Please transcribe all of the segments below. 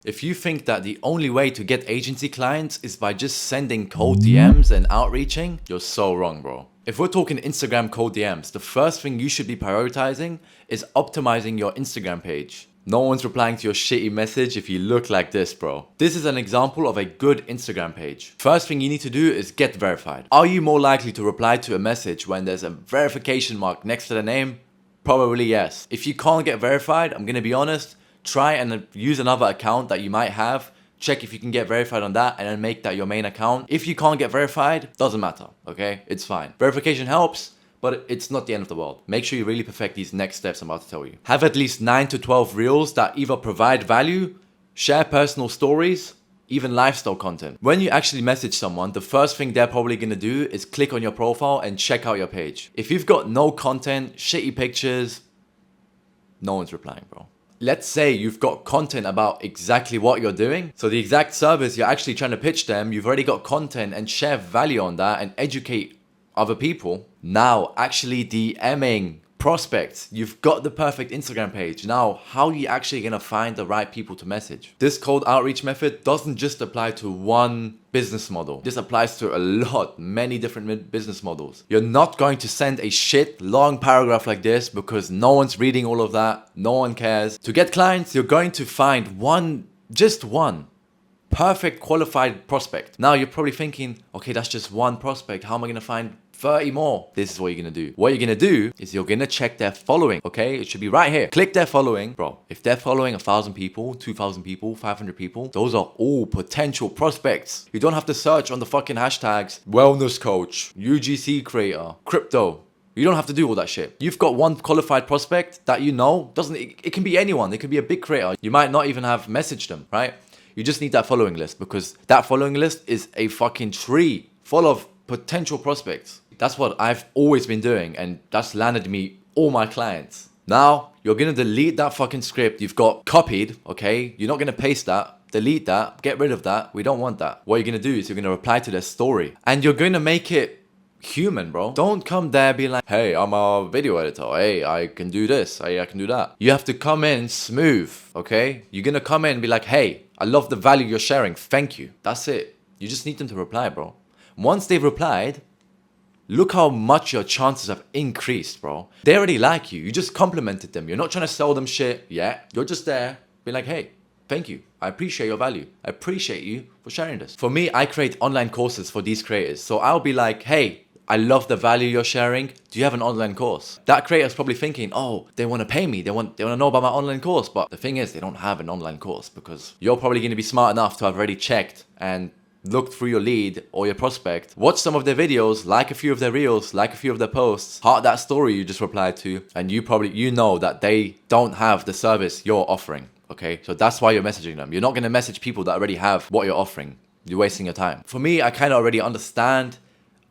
If you think that the only way to get agency clients is by just sending cold DMs and outreaching, you're so wrong, bro. If we're talking Instagram cold DMs, the first thing you should be prioritizing is optimizing your Instagram page. No one's replying to your shitty message if you look like this, bro. This is an example of a good Instagram page. First thing you need to do is get verified. Are you more likely to reply to a message when there's a verification mark next to the name? Probably yes. If you can't get verified, I'm gonna be honest, try and use another account that you might have. Check if you can get verified on that and then make that your main account. If you can't get verified, doesn't matter, okay? It's fine. Verification helps, but it's not the end of the world. Make sure you really perfect these next steps I'm about to tell you. Have at least 9 to 12 reels that either provide value, share personal stories, even lifestyle content. When you actually message someone, the first thing they're probably gonna do is click on your profile and check out your page. If you've got no content, shitty pictures, no one's replying, bro. Let's say you've got content about exactly what you're doing. So the exact service you're actually trying to pitch them, you've already got content and share value on that and educate other people. Now, actually DMing prospects. You've got the perfect Instagram page. Now, how are you actually gonna find the right people to message? This cold outreach method doesn't just apply to one business model. This applies to a lot, many different business models. You're not going to send a shit long paragraph like this because no one's reading all of that. No one cares. To get clients, you're going to find just one perfect qualified prospect. Now you're probably thinking, okay, that's just one prospect. How am I gonna find 30 more? This is what you're gonna do. What you're gonna do is you're gonna check their following, okay? It should be right here. Click their following. Bro, if they're following 1,000 people, 2,000 people, 500 people, those are all potential prospects. You don't have to search on the fucking hashtags, wellness coach, UGC creator, crypto. You don't have to do all that shit. You've got one qualified prospect that you know, it can be anyone. It could be a big creator. You might not even have messaged them, right? You just need that following list because that following list is a fucking tree full of potential prospects. That's what I've always been doing and that's landed me all my clients. Now, you're gonna delete that fucking script you've got copied, okay? You're not gonna paste that, delete that, get rid of that. We don't want that. What you're gonna do is you're gonna reply to their story and you're gonna make it human, bro. Don't come there being like, hey, I'm a video editor. Hey, I can do this. Hey, I can do that. You have to come in smooth, okay? You're gonna come in and be like, hey, I love the value you're sharing. Thank you. That's it. You just need them to reply, bro. Once they've replied, look how much your chances have increased, bro. They already like you. You just complimented them. You're not trying to sell them shit yet. You're just there being like, hey, thank you. I appreciate your value. I appreciate you for sharing this. For me, I create online courses for these creators. So I'll be like, hey, I love the value you're sharing. Do you have an online course? That creator's probably thinking, oh, they want to pay me. They want to know about my online course. But the thing is, they don't have an online course because you're probably going to be smart enough to have already checked and looked through your lead or your prospect, watch some of their videos, like a few of their reels, like a few of their posts, heart that story you just replied to, and you know that they don't have the service you're offering, okay? So that's why you're messaging them. You're not going to message people that already have what you're offering. You're wasting your time. For me, I kind of already understand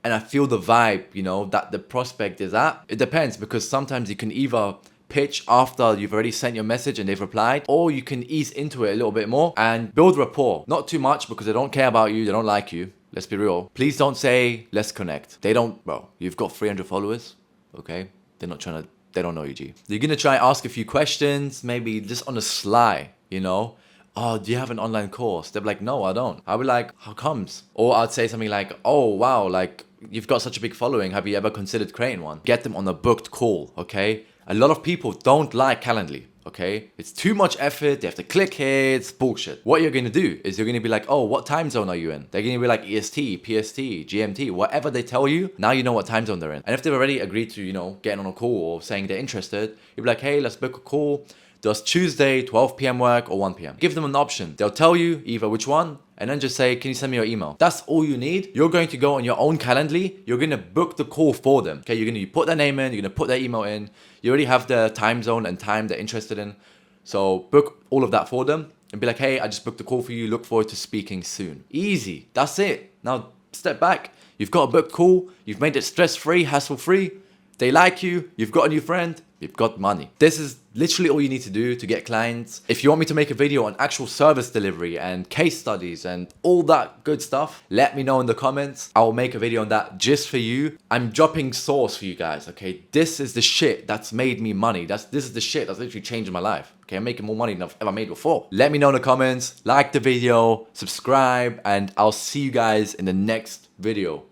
and I feel the vibe, you know, that the prospect is at. It depends because sometimes you can either pitch after you've already sent your message and they've replied, or you can ease into it a little bit more and build rapport. Not too much because they don't care about you, they don't like you. Let's be real. Please don't say, let's connect. They don't, bro, you've got 300 followers, okay? They don't know you, G. You're gonna try and ask a few questions, maybe just on the sly, you know? Oh, do you have an online course? They're like, no, I don't. I'll be like, how comes? Or I'd say something like, oh, wow, like you've got such a big following. Have you ever considered creating one? Get them on a booked call, okay? A lot of people don't like Calendly, okay? It's too much effort. They have to click here. It's bullshit. What you're going to do is you're going to be like, oh, what time zone are you in? They're going to be like EST, PST, GMT, whatever they tell you. Now you know what time zone they're in. And if they've already agreed to, you know, getting on a call or saying they're interested, you'll be like, hey, let's book a call. Does Tuesday, 12 p.m. work or 1 p.m.? Give them an option. They'll tell you either which one and then just say, can you send me your email? That's all you need. You're going to go on your own Calendly. You're going to book the call for them. Okay, you're going to put their name in. You're going to put their email in. You already have the time zone and time they're interested in. So book all of that for them and be like, hey, I just booked the call for you. Look forward to speaking soon. Easy. That's it. Now step back. You've got a booked call. You've made it stress-free, hassle-free. They like you. You've got a new friend. You've got money. This is literally all you need to do to get clients. If you want me to make a video on actual service delivery and case studies and all that good stuff, let me know in the comments. I will make a video on that just for you. I'm dropping sauce for you guys, okay? This is the shit that's made me money. This is the shit that's literally changing my life. Okay, I'm making more money than I've ever made before. Let me know in the comments, like the video, subscribe, and I'll see you guys in the next video.